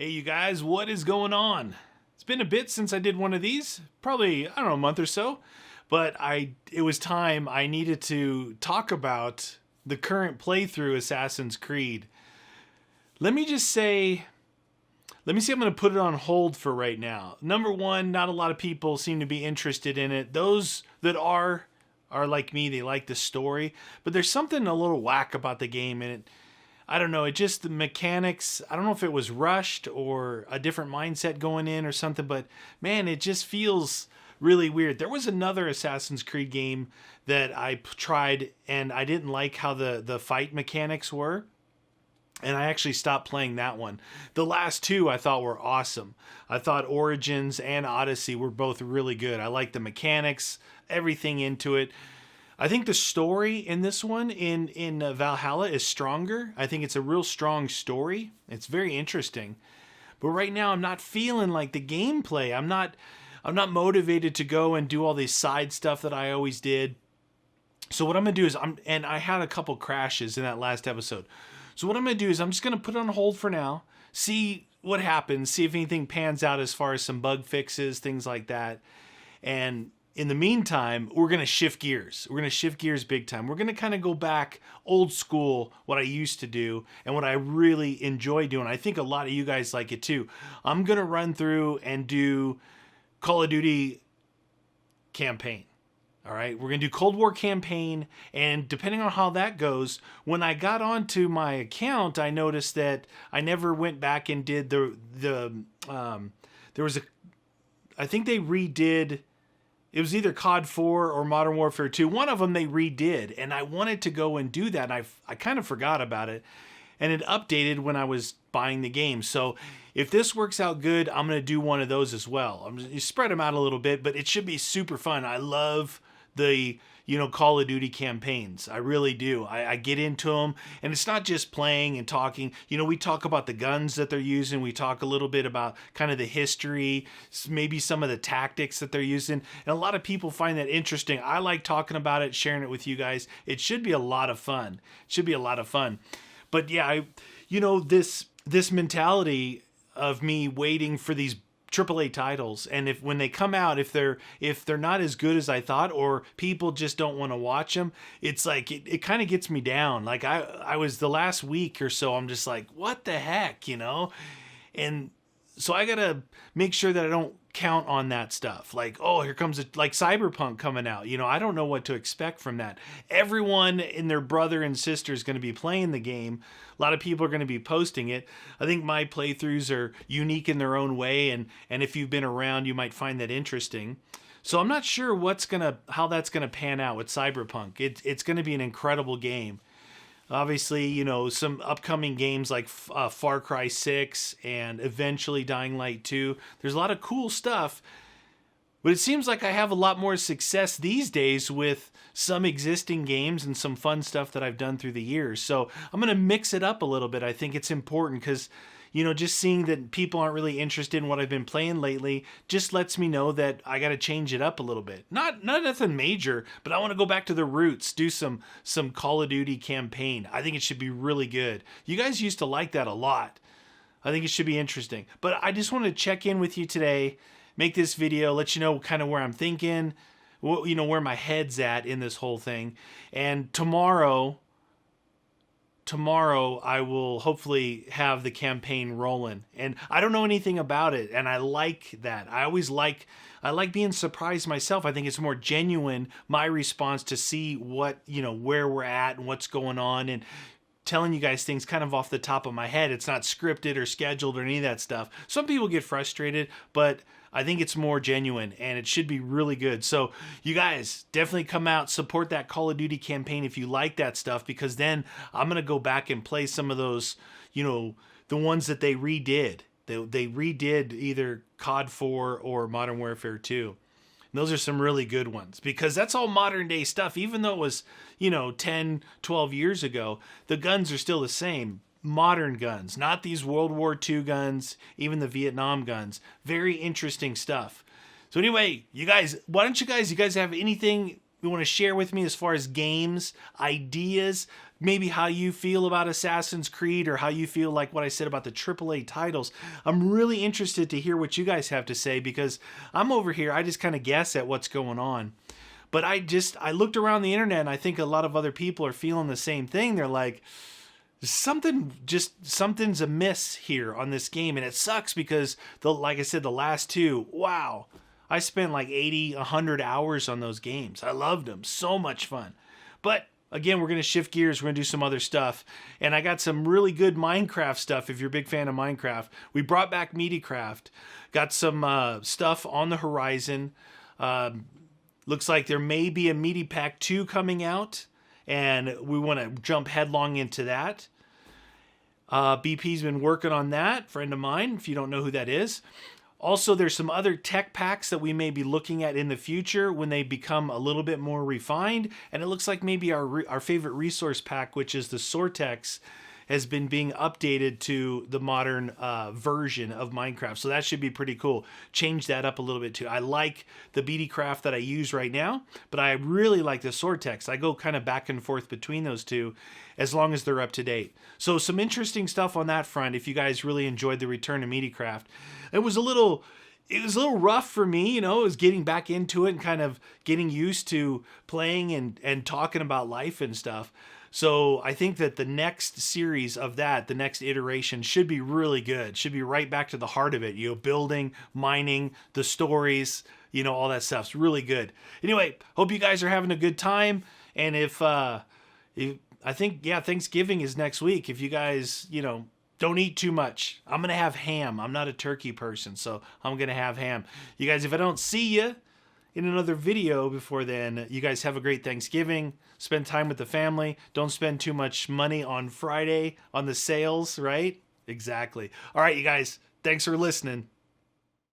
Hey, you guys, what is going on? It's been a bit since I did one of these, probably, I don't know, a month or so, but it was time. I needed to talk about the current playthrough Assassin's Creed. Let me just say, let me see, I'm going to put it on hold for right now. Number one, not a lot of people seem to be interested in it. Those that are like me, they like the story, but there's something a little whack about the game, and I don't know, it just, the mechanics, I don't know if it was rushed or a different mindset going in or something, but man, it just feels really weird. There was another Assassin's Creed game that I tried and I didn't like how the fight mechanics were. And I actually stopped playing that one. The last two I thought were awesome. I thought Origins and Odyssey were both really good. I liked the mechanics, everything into it. I think the story in this one, in Valhalla, is stronger. I think it's a real strong story. It's very interesting. But right now, I'm not feeling like the gameplay. I'm not motivated to go and do all this side stuff that I always did. So what I'm gonna do is and I had a couple crashes in that last episode. So what I'm gonna do is I'm just gonna put it on hold for now. See what happens. See if anything pans out as far as some bug fixes, things like that. And in the meantime, we're going to shift gears. We're going to shift gears big time. We're going to kind of go back old school, what I used to do and what I really enjoy doing. I think a lot of you guys like it too. I'm going to run through and do Call of Duty campaign. All right, we're going to do Cold War campaign, and depending on how that goes, when I got onto my account, I noticed that I never went back and did there was I think they redid. It was either COD 4 or Modern Warfare 2. One of them they redid, and I wanted to go and do that, and I kind of forgot about it. And it updated when I was buying the game. So if this works out good, I'm going to do one of those as well. I'm going to spread them out a little bit, but it should be super fun. I love the Call of Duty campaigns. I really do. I get into them, and it's not just playing and talking. We talk about the guns that they're using. We talk a little bit about kind of the history, maybe some of the tactics that they're using. And a lot of people find that interesting. I like talking about it, sharing it with you guys. It should be a lot of fun. It should be a lot of fun. But yeah, this mentality of me waiting for these AAA titles, and when they come out, if they're not as good as I thought, or people just don't want to watch them, it's like it kind of gets me down. Like I was the last week or so, I'm just like, what the heck, and so I gotta make sure that I don't count on that stuff. Like, oh, here comes like Cyberpunk coming out. I don't know what to expect from that. Everyone and their brother and sister is going to be playing the game. A lot of people are going to be posting it. I think my playthroughs are unique in their own way, and if you've been around, you might find that interesting. So I'm not sure how that's gonna pan out with Cyberpunk. It's going to be an incredible game. Obviously, some upcoming games like Far Cry 6 and eventually Dying Light 2. There's a lot of cool stuff, but it seems like I have a lot more success these days with some existing games and some fun stuff that I've done through the years. So I'm going to mix it up a little bit. I think it's important because just seeing that people aren't really interested in what I've been playing lately just lets me know that I got to change it up a little bit. Not nothing major, but I want to go back to the roots, do some Call of Duty campaign. I think it should be really good. You guys used to like that a lot. I think it should be interesting. But I just wanted to check in with you today, make this video, let you know kind of where I'm thinking, where my head's at in this whole thing. And tomorrow I will hopefully have the campaign rolling, and I don't know anything about it, and I like that. I like being surprised myself. I think it's more genuine, my response, to see what, where we're at and what's going on, and telling you guys things kind of off the top of my head. It's not scripted or scheduled or any of that stuff. Some people get frustrated, but I think it's more genuine, and it should be really good. So you guys definitely come out, support that Call of Duty campaign if you like that stuff, because then I'm going to go back and play some of those, the ones that they redid. They redid either COD 4 or Modern Warfare 2. And those are some really good ones, because that's all modern day stuff. Even though it was, 10, 12 years ago, the guns are still the same. Modern guns, not these World War II guns, even the Vietnam guns. Very interesting stuff. So anyway, you guys, why don't you guys have anything you want to share with me as far as games, ideas, maybe how you feel about Assassin's Creed or how you feel like what I said about the AAA titles. I'm really interested to hear what you guys have to say because I'm over here, I just kind of guess at what's going on. But I looked around the internet and I think a lot of other people are feeling the same thing. They're like, something's amiss here on this game. And it sucks because, like I said, the last two, wow. I spent like 80, 100 hours on those games. I loved them. So much fun. But again, we're going to shift gears. We're going to do some other stuff. And I got some really good Minecraft stuff if you're a big fan of Minecraft. We brought back Mediacraft. Got some stuff on the horizon. Looks like there may be a Medipack 2 coming out. And we want to jump headlong into that. BP's been working on that. Friend of mine, if you don't know who that is. Also, there's some other tech packs that we may be looking at in the future when they become a little bit more refined. And it looks like maybe our favorite resource pack, which is the Sortex, has been being updated to the modern version of Minecraft. So that should be pretty cool. Change that up a little bit too. I like the BDcraft that I use right now, but I really like the Sortex. I go kind of back and forth between those two as long as they're up to date. So some interesting stuff on that front if you guys really enjoyed the return of Mediacraft. It was a little rough for me, you know. It was getting back into it and kind of getting used to playing and talking about life and stuff. So I think that the next series of that, the next iteration, should be really good. Should be right back to the heart of it. You know, building, mining, the stories, you know, all that stuff's really good. Anyway, hope you guys are having a good time. And if I think, yeah, Thanksgiving is next week. If you guys, you know, don't eat too much. I'm going to have ham. I'm not a turkey person, so I'm going to have ham. You guys, if I don't see you in another video before then, you guys have a great Thanksgiving. Spend time with the family. Don't spend too much money on Friday on the sales, right? Exactly. All right, you guys, thanks for listening.